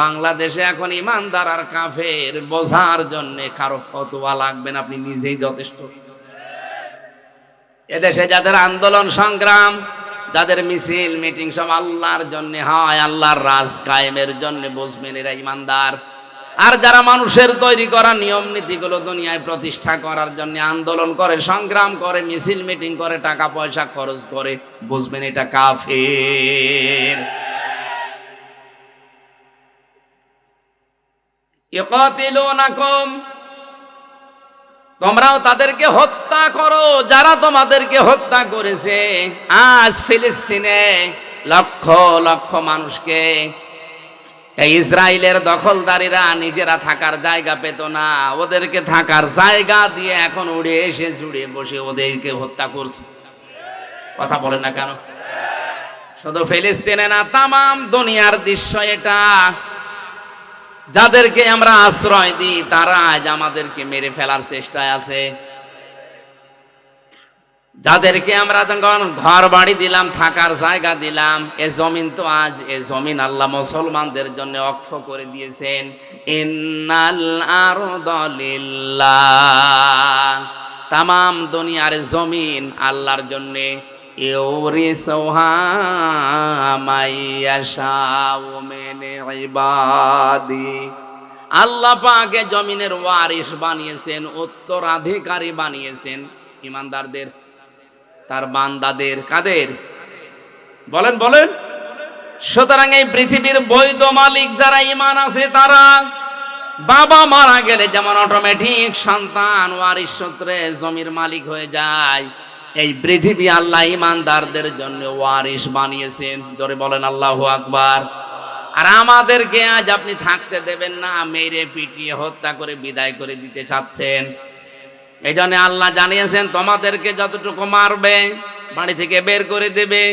বাংলাদেশে এখন ঈমানদার আর কাফের বোঝার জন্য কারো ফতোয়া লাগবে না, আপনি নিজেই যথেষ্ট। এদেশে যাদের আন্দোলন সংগ্রাম, যাদের মিছিল মিটিং সব আল্লাহর জন্য হয়, আল্লাহর রাজ কায়েমের জন্য, বুঝবেন এরা ঈমানদার। আর যারা মানুষের তৈরি করা নিয়ম নীতিগুলো দুনিয়ায় প্রতিষ্ঠা করার জন্য আন্দোলন করে, সংগ্রাম করে, মিছিল মিটিং করে, টাকা পয়সা খরচ করে, বুঝবেন এটা কাফের। ইকাতিলুনাকুম, তোমরাও তাদেরকে হত্যা করো যারা তোমাদেরকে হত্যা করেছে। আজ ফিলিস্তিনে লক্ষ লক্ষ মানুষকে এই ইসরায়েলের দখলদারীরা নিজেরা থাকার জায়গা পেত না, ওদেরকে থাকার জায়গা দিয়ে এখন উড়ে এসে জুড়ে বসে ওদেরকে হত্যা করছে। কথা বলে না কেন? শুধু ফিলিস্তিনে না, তামাম দুনিয়ার দৃশ্য এটা। যাদেরকে আমরা আশ্রয় দিই তারা আজ আমাদেরকে মেরে ফেলার চেষ্টায় আছে। যাদেরকে আমরা ঘর বাড়ি দিলাম, থাকার জায়গা দিলাম, এ জমিন তো আজ এ জমিন আল্লাহ মুসলমানদের জন্য অক্ষ করে দিয়েছেন। ইন্নাল আরদা লিল্লাহ, তামাম দুনিয়ার জমিন আল্লাহর জন্য। ইউরিসুহা মাইয়াশাউ মিন ইবাদি, আল্লাহ পাক জমিনের ওয়ারিস বানিয়েছেন, উত্তরাধিকারী বানিয়েছেন ঈমানদারদের, তার বান্দাদের। কাদের? বলেন বলেন। সুতরাং এই পৃথিবীর বৈধ মালিক যারা ঈমান আছে তারা, বাবা মারা গেলে যেমন অটোমেটিক সন্তান ওয়ারিস সূত্রে জমির মালিক হয়ে যায়, এই পৃথিবী আল্লাহ ঈমানদারদের জন্য ওয়ারিস বানিয়েছেন। জোরে বলেন আল্লাহু আকবার। আর আমাদেরকে আজ আপনি থাকতে দেবেন না, মেরে পিটিয়ে হত্যা করে বিদায় করে দিতে চাচ্ছেন। এই জন্য আল্লাহ জানিয়েছেন তোমাদেরকে যতটুকু মারবে, বাড়ি থেকে বের করে দেবে,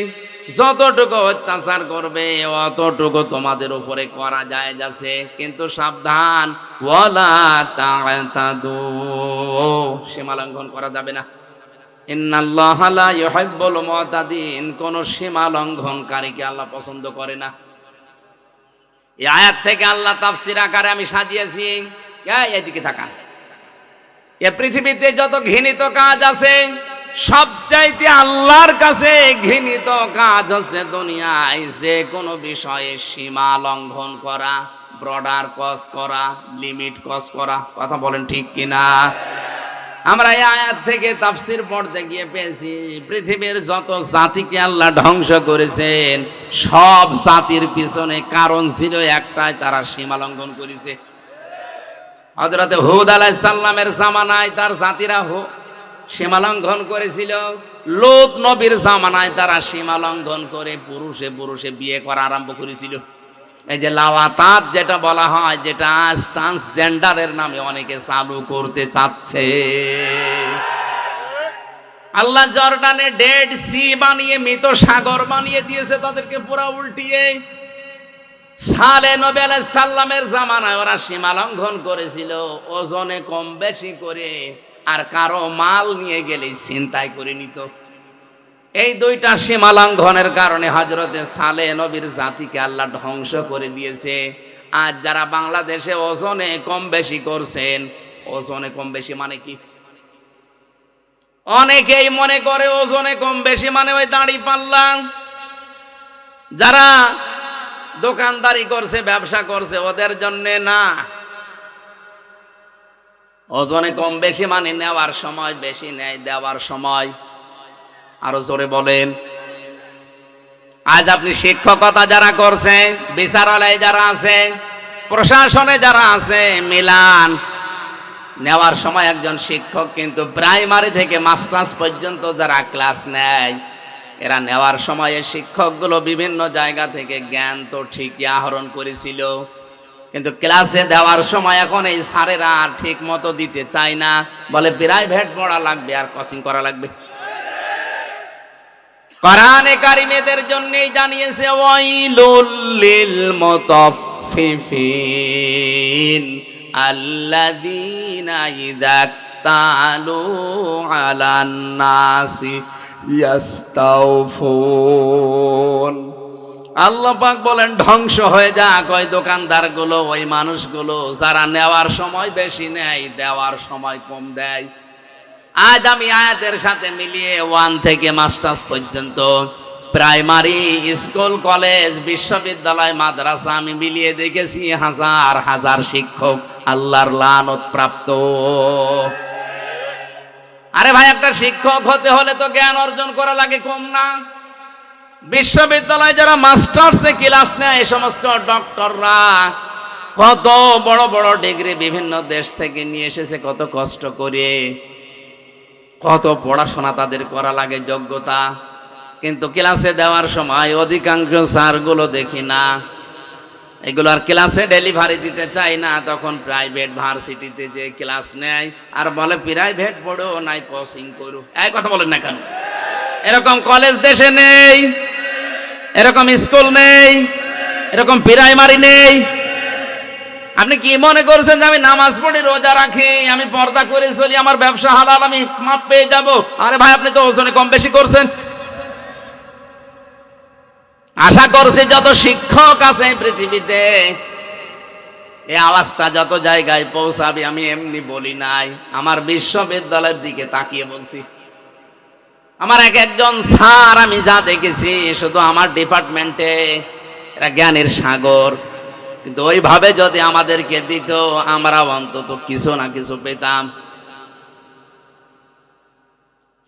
যতটুকু অত্যাচার করবে অতটুকু তোমাদের উপরে করা যায় যাচ্ছে, কিন্তু সাবধান, ওয়ালা তা'তাদু, সীমা লঙ্ঘন করা যাবে না। ইন্নাল্লাহা লা ইউহিব্বুল মুতাদিন, কোন সীমা লঙ্ঘনকারীকে আল্লাহ পছন্দ করে না। এই আয়াত থেকে আল্লাহ তাফসীর আকারে আমি সাজিয়েছি। এইদিকে থাকা, এ পৃথিবীতে যত ঘৃণিত কাজ আছে সবচাইতে আল্লাহর কাছে ঘৃণিত কাজ হচ্ছে দুনিয়ায় যে কোনো বিষয়ে সীমা লঙ্ঘন করা, বর্ডার ক্রস করা, লিমিট ক্রস করা। কথা বলেন ঠিক কিনা? আমরা এই আয়াত থেকে তাফসীর পড়তে গিয়ে পেয়েছি পৃথিবীর যত জাতিকে আল্লাহ ধ্বংস করেছেন সব জাতির পিছনে কারণ ছিল একটাই, তারা সীমা লঙ্ঘন করেছে। হযরত হুদ আলাইহিস সালামের জামানায় তার জাতিরা সীমা লঙ্ঘন করেছিল। লূত নবীর জামানায় তারা সীমা লঙ্ঘন করে পুরুষে পুরুষে বিয়ে করা আরম্ভ করেছিল। এই যে লাওয়াতাত যেটা বলা হয়, যেটা আজ ট্রান্সজেন্ডারের নামে অনেকে চালু করতে চাচ্ছে। আল্লাহ জর্ডানে ডেড সি বানিয়ে, মৃত সাগর বানিয়ে দিয়েছে তাদেরকে পুরা উল্টিয়ে। সালে নবী আলাইহিস সালামের জামানায় ওরা সীমা লঙ্ঘন করেছিল, ওজনে কম বেশি করে আর কারো মাল নিয়ে গেলেই ছিনতাই করে নিত। এই দুইটা সীমা লঙ্ঘনের কারণে হযরতে সালেহ নবীর জাতিকে আল্লাহ ধ্বংস করে দিয়েছে। আজ যারা বাংলাদেশে ওজনে কম বেশি করছেন, ওজনে কম বেশি মানে কি? অনেকেই মনে করে ওজনে কম বেশি মানে ওই দাড়ি পাল্লা। যারা দোকানদারি করছে, ব্যবসা করছে, ওদের জন্য না। ওজনে কম বেশি মানে নেওয়ার সময় বেশি নেয়, দেওয়ার সময়। আরো জোরে বলেন। আজ আপনি শিক্ষকতা যারা করছে, বিচারালয়ে যারা আছে, প্রশাসনে যারা আছে, মিলান নেওয়ার সময় একজন শিক্ষক কিন্তু প্রাইমারি থেকে মাস্টার্স পর্যন্ত যারা ক্লাস নেয়, এরা নেওয়ার সময় শিক্ষকগুলো বিভিন্ন জায়গা থেকে জ্ঞান তো ঠিকই আহরণ করেছিল, কিন্তু ক্লাসে দেওয়ার সময় এখন এই স্যারেরা ঠিক মতো দিতে চায় না, বলে প্রাইভেট পড়া লাগবে আর কোচিং করা লাগবে। কোরআনে কারিমের জন্যই জানিয়েছে ওয়াইলুল লিল মুতাফফিফিন আল্লাযীনা ইযা তালু আলান নাসি ইয়াস্তাউফুন। আল্লাহ পাক বলেন ধ্বংস হয়ে যাক ওই দোকানদারগুলো, ওই মানুষগুলো যারা নেওয়ার সময় বেশি নেয়, দেওয়ার সময় কম দেয়। আজ আমি আয়াতের সাথে মিলিয়ে 1 থেকে মাস্টার্স পর্যন্ত প্রাইমারি স্কুল, কলেজ, বিশ্ববিদ্যালয়, মাদ্রাসা আমি মিলিয়ে দেখেছি হাজার হাজার শিক্ষক আল্লাহর লানত প্রাপ্ত। আরে ভাই, একটা শিক্ষক হতে হলে তো জ্ঞান অর্জন করা লাগে, কম না? বিশ্ববিদ্যালয়ে যারা মাস্টার্সে ক্লাস নেয়, এই সমস্ত ডক্টররা কত বড় বড় ডিগ্রি বিভিন্ন দেশ থেকে নিয়ে এসেছে, কত কষ্ট করে, কত পড়াশোনা তাদের করা লাগে, যোগ্যতা। কিন্তু ক্লাসে দেওয়ার সময় অধিকাংশ স্যারগুলো দেখি না, এগুলো আর ক্লাসে ডেলিভারি দিতে চায় না, তখন প্রাইভেট ভার্সিটিতে যে ক্লাস নেয় আর বলে প্রাইভেট পড়ো নাই কোচিং করো। এই কথা বলেন না কেন? এরকম কলেজ দেশে নেই, এরকম স্কুল নেই, এরকম প্রাইমারি নেই। আপনি কি মনে করছেন যে আমি নামাজ পড়ি, রোজা রাখি, আমি পর্দা করে চলি, আমার ব্যবসা হালাল, আমি মাপ পেয়ে যাব? আরে ভাই, আপনি তো ওজনে কম বেশি করছেন। আশা করছি যত শিক্ষক আছে পৃথিবীতে, এই আওয়াজটা যত জায়গায় পৌঁছাবে, আমি এমনি বলি নাই, আমার বিশ্ববিদ্যালয়ের দিকে তাকিয়ে বলছি। আমার একজন স্যার আমি যা দেখেছি, শুধু আমার ডিপার্টমেন্টে এরা জ্ঞানের সাগর, কিন্তু ওইভাবে যদি আমাদেরকে দিত, আমরা অন্তত কিছু না কিছু পেতাম।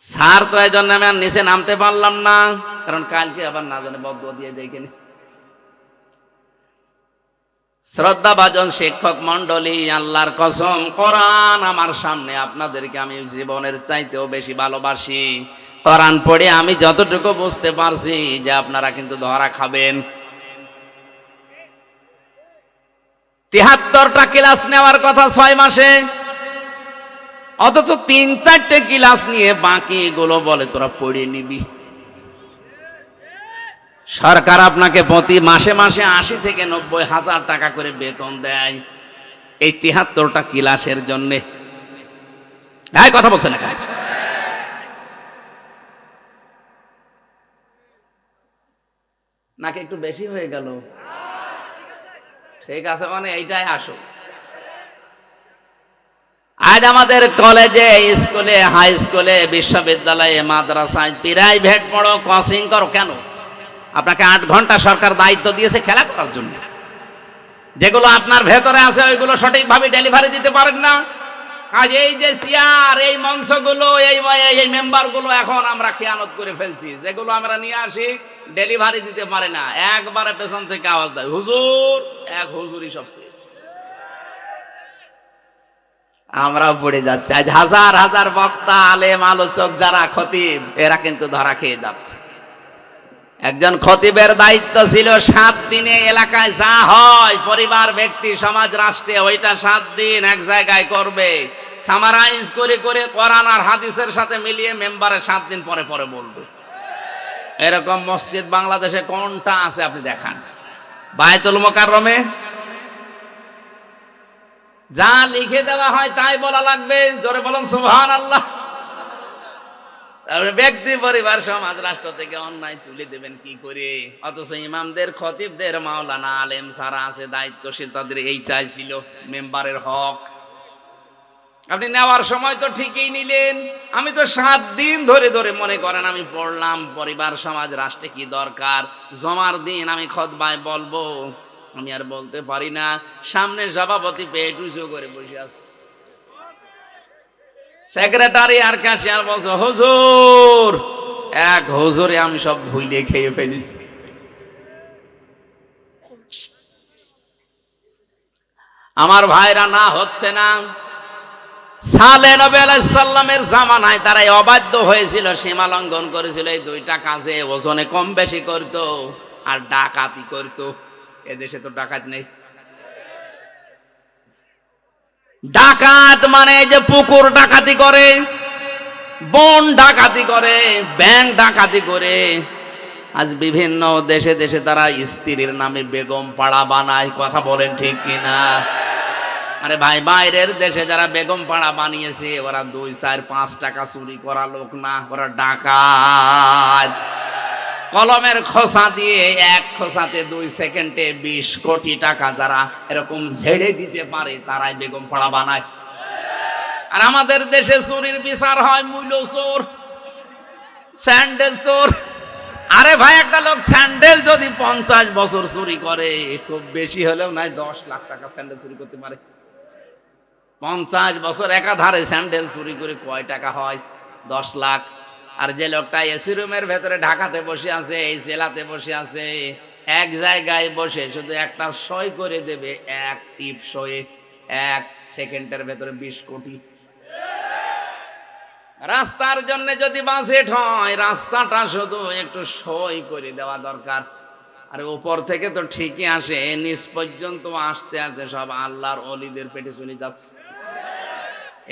স্যার তো এই জন্য আমি আর নিচে নামতে পারলাম না, কারণ কালকে আবার না জানে বদুয়া দিয়ে দেখেনি। শ্রদ্ধাভাজন শিক্ষক মন্ডলী, আল্লাহর কসম, কোরআন আমার সামনে, আপনাদেরকে আমি জীবনের চাইতেও বেশি ভালোবাসি। কোরআন পড়ে আমি যতটুকু বুঝতে পারছি যে আপনারা কিন্তু ধরা খাবেন। 73টা ক্লাস নেওয়ার কথা 6 মাসে, অথচ 3-4টে ক্লাস নিয়ে বাকি গুলো বলে তোরা পড়ে নিবি। সরকার আপনাকে প্রতি মাসে মাসে 80 থেকে 90 হাজার টাকা করে বেতন দেয় এই 73টা ক্লাসের জন্য। এই কথা বলছেন না? নাকি একটু বেশি হয়ে গেল? ঠিক আছে, মানে এইটাই আসো। আজ আমাদের কলেজে, স্কুলে, হাই স্কুলে, বিশ্ববিদ্যালয়ে, মাদ্রাসায় প্রাইভেট পড়ো, কোচিং করো। কেন? আপনাকে 8 ঘন্টা সরকার দায়িত্ব দিয়েছে খেলা করার জন্য। যেগুলো আপনার ভেতরে আছে ওইগুলো সঠিকভাবে ডেলিভারি দিতে পারেন না। আজ এই যে চেয়ার, এই মঞ্চগুলো, এই মেম্বারগুলো এখন আমরা খেয়ানত করে ফেলছি। যেগুলো আমরা নিয়ে আসি ডেলিভারি দিতে পারে না, একবারে পেছন থেকে আওয়াজ দেয় হুজুর, এক হুজুরই সব। আমরাও পড়ে যাচ্ছি। আজ হাজার হাজার বক্তা, আলেম, আলোচক যারা খতিব, এরা কিন্তু ধরা খেয়ে যাচ্ছে। একজন খতিবের দায়িত্ব ছিল 7 দিনে এলাকায় যা হয়, পরিবার, ব্যক্তি, সমাজ, রাষ্ট্রে, ওইটা 7 দিন এক জায়গায় করবে, সামারাইজ করে করে কোরআন আর হাদিসের সাথে মিলিয়ে মেম্বারে 7 দিন পরে পরে বলবে। এরকম মসজিদ বাংলাদেশে কোনটা আছে আপনি দেখান? বায়তুল মোকাররমে যা লিখে দেওয়া হয় তাই বলা লাগবে। জোরে বলুন সুবহানাল্লাহ। তারপরে ব্যক্তি, পরিবার, সমাজ, রাষ্ট্র থেকে অন্যায় তুলে দেবেন কি করে? অথচ ইমামদের, খতিবদের, মাওলানা, আলেম সারা আছে দায়িত্বশীল, তাদের এইটাই ছিল মেম্বারের হক। আপনি নেওয়ার সময় তো ঠিকই নিলেন, আমি তো 7 দিন ধরে ধরে মনে করেন আমি পড়লাম পরিবার, সমাজ, রাষ্ট্রে কি দরকার। জমার দিন আমি খুতবায় বলবো, আমি আর বলতে পারি না। সামনে সভাপতি পেট উঁচু করে বসে আছে, সেক্রেটারি আর ক্যাশিয়ার বলছে হুজুর, এক হুজুরে আমি সব ভুলে খেয়ে ফেলেছি। আমার ভাইরা, না হচ্ছে না। সালেহ নবী আলাইহিস সালামের জামানায় তারা অবাধ্য হয়েছিল, সীমা লঙ্ঘন করেছিল। এই 2টা কাজে ওজনে কম বেশি করত আর ডাকাতি করত। এদেশে তো ডাকাত নেই। ডাকাত মানে এই যে পুকুর ডাকাতি করে, বন ডাকাতি করে, ব্যাংক ডাকাতি করে। আজ বিভিন্ন দেশে দেশে তারা স্ত্রীর নামে বেগম পাড়া বানায়। কথা বলেন ঠিক কিনা? আরে ভাই, বাইরের দেশে যারা বেগম পাড়া বানিয়েছে ওরা 2, 4, 5 টাকা চুরি করা লোক না, ওরা ডাকাত। কলমের খোসা দিয়ে 1 খোসাতে 2 সেকেন্ডে 20 কোটি টাকা যারা এরকম ঝেড়ে দিতে পারে তারাই বেগম পাড়া বানায়। আর আমাদের দেশে চুরির বিচার হয় মূল্য চোর, স্যান্ডেল চোর। আরে ভাই, একটা লোক স্যান্ডেল যদি 50 বছর চুরি করে, খুব বেশি হলেও নাই 10 লাখ টাকা স্যান্ডেল চুরি করতে পারে। 50 বছর একাধারে স্যান্ডেল চুরি করে কয় টাকা হয়? 10 লাখ। আর যে লোকটা এসি রুমের ভেতরে ঢাকাতে বসে আছে, এই জেলাতে বসে আছে, এক জায়গায় বসে শুধু একটা সই করে দেবে, এক টিপ সয়ে 1 সেকেন্ডের ভেতরে 20 কোটি। রাস্তার জন্য যদি বাজেট হয়, রাস্তাটা শুধু একটু সই করে দেওয়া দরকার। আর উপর থেকে তো ঠিকই আসে, নিচ পর্যন্ত আসতে আসতে সব আল্লাহর ওলিদের পেটে চলে যাচ্ছে।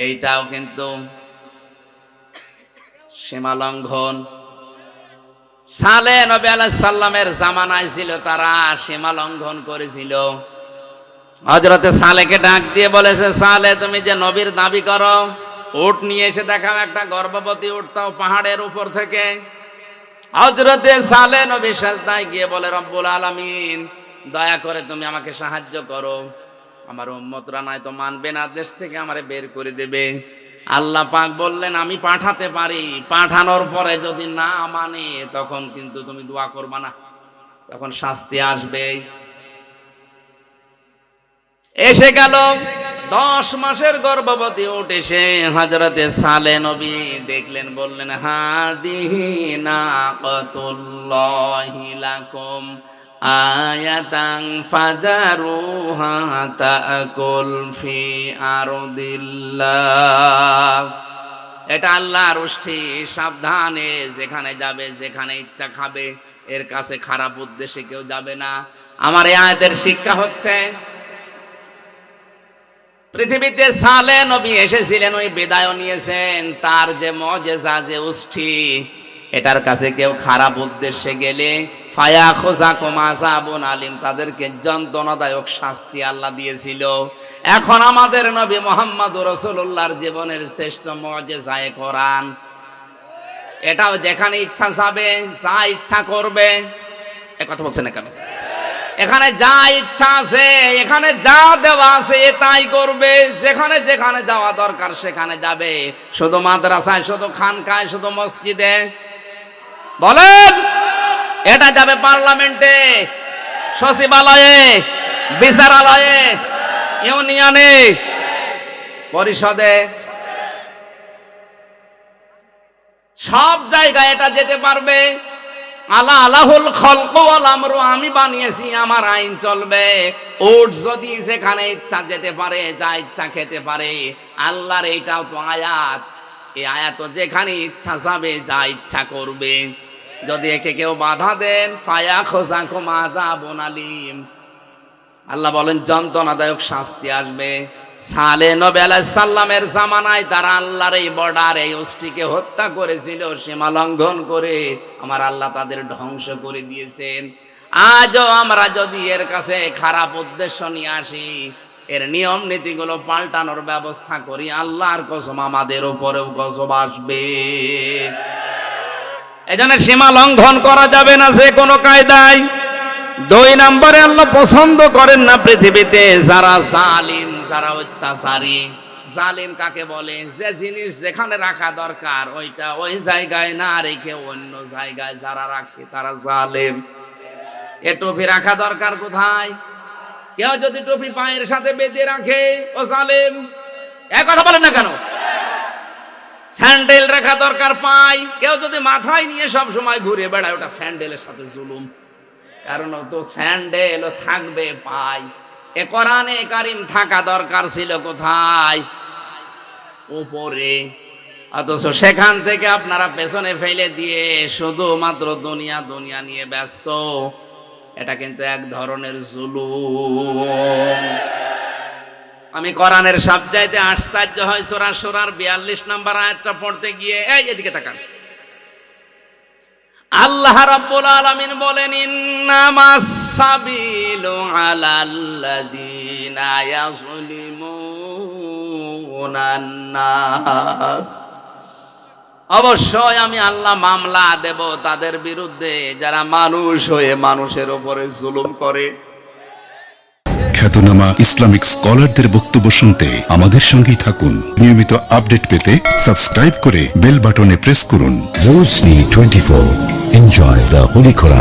এইটাও কিন্তু সীমা লঙ্ঘন। সালেহ নবী আলাইহিস সালামের জামানায় ছিল, তারা সীমা লঙ্ঘন করেছিল। হযরতে সালেহকে ডাক দিয়ে বলেছে, সালেহ, তুমি যে নবীর দাবি করো, উট নিয়ে এসে দেখাও, একটা গর্ভবতী উট তাও পাহাড়ের উপর থেকে। হযরতে সালেহ নবী সাজদায় গিয়ে বলে, রব্বুল আলামিন, দয়া করে তুমি আমাকে সাহায্য করো, আমার উম্মতরা নাই তো মানবে না, দেশ থেকে আমারে বের করে দেবে। আল্লাহ পাক বললেন, আমি পাঠাতে পারি, পাঠানোর পরে যদি না মানে তখন কিন্তু তুমি দোয়া করবা না, তখন শাস্তি আসবে। এসে গেল 10 মাসের গর্ভবতী উট এসে হযরতে সালেহ নবী দেখলেন, বললেন, হাদিহি নাকাতুল্লাহি লাকুম আয়াতান ফাদারুহা তাকুল ফি আরদিল্লাহ। এটা আল্লাহর উষ্ঠি, সাবধানে, যেখানে যাবে, যেখানে ইচ্ছা খাবে, এর কাছে খারাপ উদ্দেশ্যে কেউ যাবে না। আমার এই আয়াতের শিক্ষা হচ্ছে, পৃথিবীতে সালেহ নবী এসেছিলেন, ওই বিদায় নিয়েছেন, তার যে মুজিজা, যে উষ্ঠি, এটার কাছে কেউ খারাপ উদ্দেশ্যে গেলে ফায়াখুযাকুম আযাবুন আলীম, তাদেরকে যন্ত্রণাদায়ক শাস্তি আল্লাহ দিয়েছিল। এখন আমাদের নবী মুহাম্মদুর রাসূলুল্লাহর জীবনের শ্রেষ্ঠ মুজিজা কোরআন, এটাও যেখানে ইচ্ছা যাবে, যা ইচ্ছা করবে। এ কথা বলছেন না কেন? এখানে যা ইচ্ছা আছে, এখানে যা দেওয়া আছে তাই করবে, যেখানে যেখানে যাওয়া দরকার সেখানে যাবে। শুধু মাদ্রাসায়, শুধু খানকায়, শুধু মসজিদে বলেন, এটা যাবে পার্লামেন্টে, সচিবালয়ে, বিচারালয়ে, ইউনিয়নে, পরিষদে, সব জায়গায় এটা যেতে পারবে। আলা আলাহুল খলকু ওয়াল আমরু, আমি বানিয়েছি, আমার আইন চলবে। উট যদি যেখানে ইচ্ছা যেতে পারে, যা ইচ্ছা খেতে পারে, আল্লাহর এইটাও তো আয়াত। এই আয়াত যেখানে ইচ্ছা যাবে, যা ইচ্ছা করবে। যদি একে কেউ বাধা দেন, ফায়াখুযাকুম আযাবুন আলীম, আল্লাহ বলেন যন্ত্রণাদায়ক শাস্তি আসবে। সালেহ নবী আলাইহিস সালামের জামানায় তারা আল্লাহর এই বর্ডার, এই উষ্টিকে হত্যা করেছিল, সীমা লঙ্ঘন করে। আমার আল্লাহ তাদের ধ্বংস করে দিয়েছেন। আজও আমরা যদি এর কাছে খারাপ উদ্দেশ্য নিয়ে আসি, এর নিয়ম নীতিগুলো পাল্টানোর ব্যবস্থা করি, আল্লাহর কসম আমাদের উপরেও গজব আসবে। এজন্য সীমা লঙ্ঘন করা যাবে না যে কোনো কায়দায়। 2 নম্বরে আল্লাহ পছন্দ করেন না পৃথিবীতে যারা জালিম, যারা অত্যাচারী। জালিম কাকে বলে? যে জিনিস যেখানে রাখা দরকার ওইটা ওই জায়গায় না রেখে অন্য জায়গায় যারা রাখে তারা জালিম। এ টুপি রাখা দরকার কোথায়? কেউ যদি টুপি পায়ের সাথে বেঁধে রাখে ও জালিম। এক কথা বলেন না কেন? স্যান্ডেল রাখা দরকার পায়, কেউ যদি মাথায় নিয়ে সব সময় ঘুরে বেড়ায় ওটা স্যান্ডেলের সাথে জুলুম। কারণ তো স্যান্ডেল থাকবে পায়। এ কোরআনে কারিম থাকা দরকার ছিল কোথায়? উপরে। অথচ সেখান থেকে আপনারা পেছনে ফেলে দিয়ে শুধুমাত্র দুনিয়া দুনিয়া নিয়ে ব্যস্ত। এটা কিন্তু এক ধরনের জুলুম। আমি কোরআনের সবচাইতে আশ্চর্য হয় সূরা শুরার 42 নম্বর আয়াতটা পড়তে গিয়ে, এই এদিকে তাকান। আল্লাহ রাব্বুল আলামিন বলেন, ইন্নামাস সাবিলু আলাল্লাযিনা ইয়াযলিমুনান নাস। অবশ্যই আমি আল্লাহ মামলা দেব তাদের বিরুদ্ধে যারা মানুষ হয়ে মানুষের উপরে জুলুম করে। খ্যাতনামা ইসলামিক স্কলারদের বক্তব্য শুনতে আমাদের সঙ্গেই থাকুন। নিয়মিত আপডেট পেতে সাবস্ক্রাইব করে বেল বাটনে প্রেস করুন। Rosni 24. Enjoy the Holy Quran.